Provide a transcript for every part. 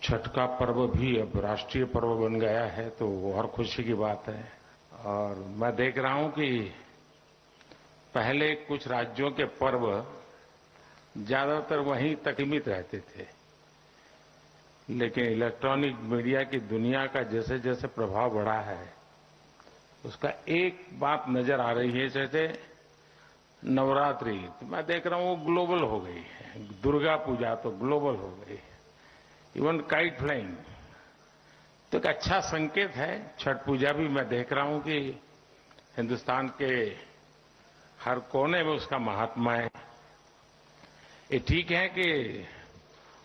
छठ का पर्व भी अब राष्ट्रीय पर्व बन गया है तो वो और खुशी की बात है। और मैं देख रहा हूं कि पहले कुछ राज्यों के पर्व ज्यादातर वहीं तक सीमित रहते थे, लेकिन इलेक्ट्रॉनिक मीडिया की दुनिया का जैसे जैसे प्रभाव बढ़ा है उसका एक बात नजर आ रही है। जैसे नवरात्रि तो मैं देख रहा हूं वो ग्लोबल हो गई है, दुर्गा पूजा तो ग्लोबल हो गई है, इवन काइट फ्लाइंग तो एक अच्छा संकेत है। छठ पूजा भी मैं देख रहा हूं कि हिंदुस्तान के हर कोने में उसका महात्मा है। ये ठीक है कि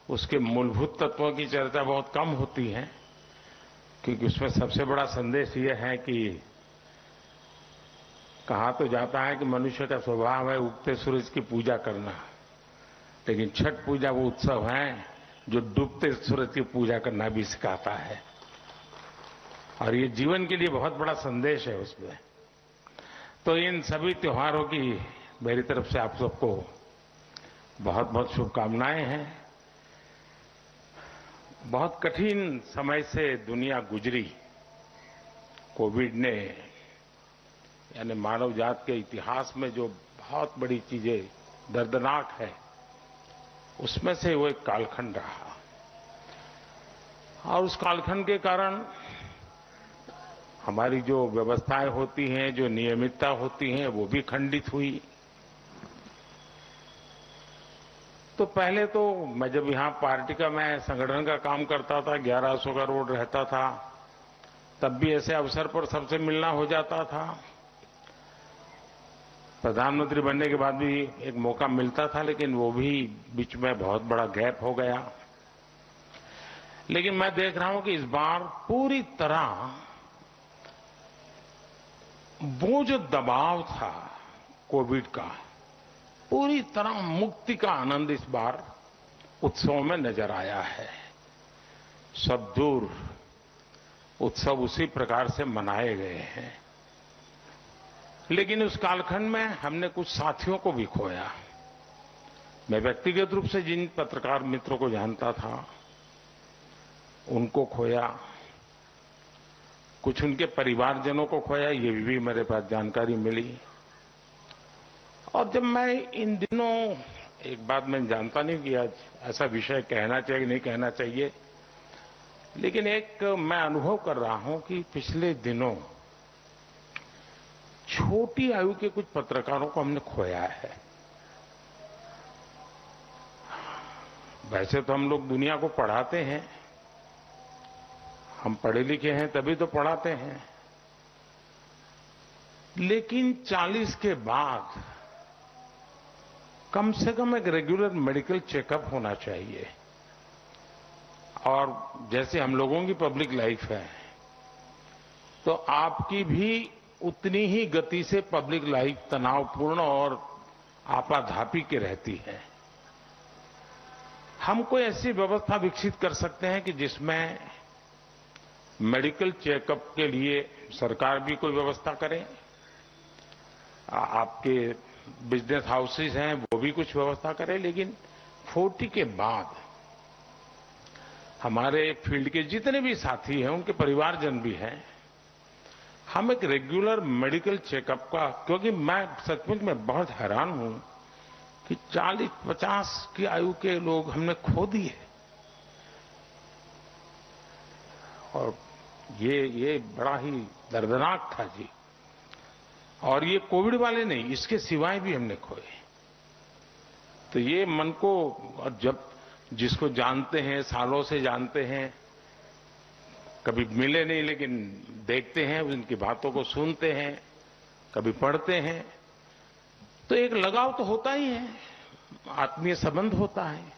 उसके मूलभूत तत्वों की चर्चा बहुत कम होती है, क्योंकि उसमें सबसे बड़ा संदेश ये है कि कहा तो जाता है कि मनुष्य का स्वभाव है उगते सूरज की पूजा करना, लेकिन छठ पूजा वो उत्सव है जो डूबते सूरज की पूजा करना भी सिखाता है, और ये जीवन के लिए बहुत बड़ा संदेश है उसमें। तो इन सभी त्योहारों की मेरी तरफ से आप सबको बहुत बहुत शुभकामनाएं हैं। बहुत कठिन समय से दुनिया गुजरी। कोविड ने यानी मानव जात के इतिहास में जो बहुत बड़ी चीजें दर्दनाक है उसमें से वो एक कालखंड रहा, और उस कालखंड के कारण हमारी जो व्यवस्थाएं होती हैं, जो नियमितता होती हैं, वो भी खंडित हुई। तो पहले तो मैं जब यहां पार्टी का मैं संगठन का काम करता था, 1100 का रोड रहता था, तब भी ऐसे अवसर पर सबसे मिलना हो जाता था। प्रधानमंत्री बनने के बाद भी एक मौका मिलता था, लेकिन वो भी बीच में बहुत बड़ा गैप हो गया। लेकिन मैं देख रहा हूं कि इस बार पूरी तरह वो जो दबाव था कोविड का, पूरी तरह मुक्ति का आनंद इस बार उत्सव में नजर आया है। सब दूर उत्सव उसी प्रकार से मनाए गए हैं, लेकिन उस कालखंड में हमने कुछ साथियों को भी खोया। मैं व्यक्तिगत रूप से जिन पत्रकार मित्रों को जानता था उनको खोया, कुछ उनके परिवारजनों को खोया, ये भी मेरे पास जानकारी मिली। और जब मैं इन दिनों एक बात मैं जानता नहीं कि आज ऐसा विषय कहना चाहिए कि नहीं कहना चाहिए, लेकिन एक मैं अनुभव कर रहा हूं कि पिछले दिनों छोटी आयु के कुछ पत्रकारों को हमने खोया है। वैसे तो हम लोग दुनिया को पढ़ाते हैं, हम पढ़े लिखे हैं तभी तो पढ़ाते हैं, लेकिन 40 के बाद कम से कम एक रेगुलर मेडिकल चेकअप होना चाहिए। और जैसे हम लोगों की पब्लिक लाइफ है तो आपकी भी उतनी ही गति से पब्लिक लाइफ तनावपूर्ण और आपाधापी की रहती है। हम कोई ऐसी व्यवस्था विकसित कर सकते हैं कि जिसमें मेडिकल चेकअप के लिए सरकार भी कोई व्यवस्था करे, आपके बिजनेस हाउसेज हैं वो भी कुछ व्यवस्था करें, लेकिन 40 के बाद हमारे फील्ड के जितने भी साथी हैं उनके परिवारजन भी हैं, हम एक रेगुलर मेडिकल चेकअप का, क्योंकि मैं सचमुच में बहुत हैरान हूं कि 40-50 की आयु के लोग हमने खो दिए। और ये बड़ा ही दर्दनाक था जी। और ये कोविड वाले नहीं, इसके सिवाय भी हमने खोए। तो ये मन को, और जब जिसको जानते हैं, सालों से जानते हैं, कभी मिले नहीं लेकिन देखते हैं, उनकी बातों को सुनते हैं, कभी पढ़ते हैं, तो एक लगाव तो होता ही है, आत्मीय संबंध होता है।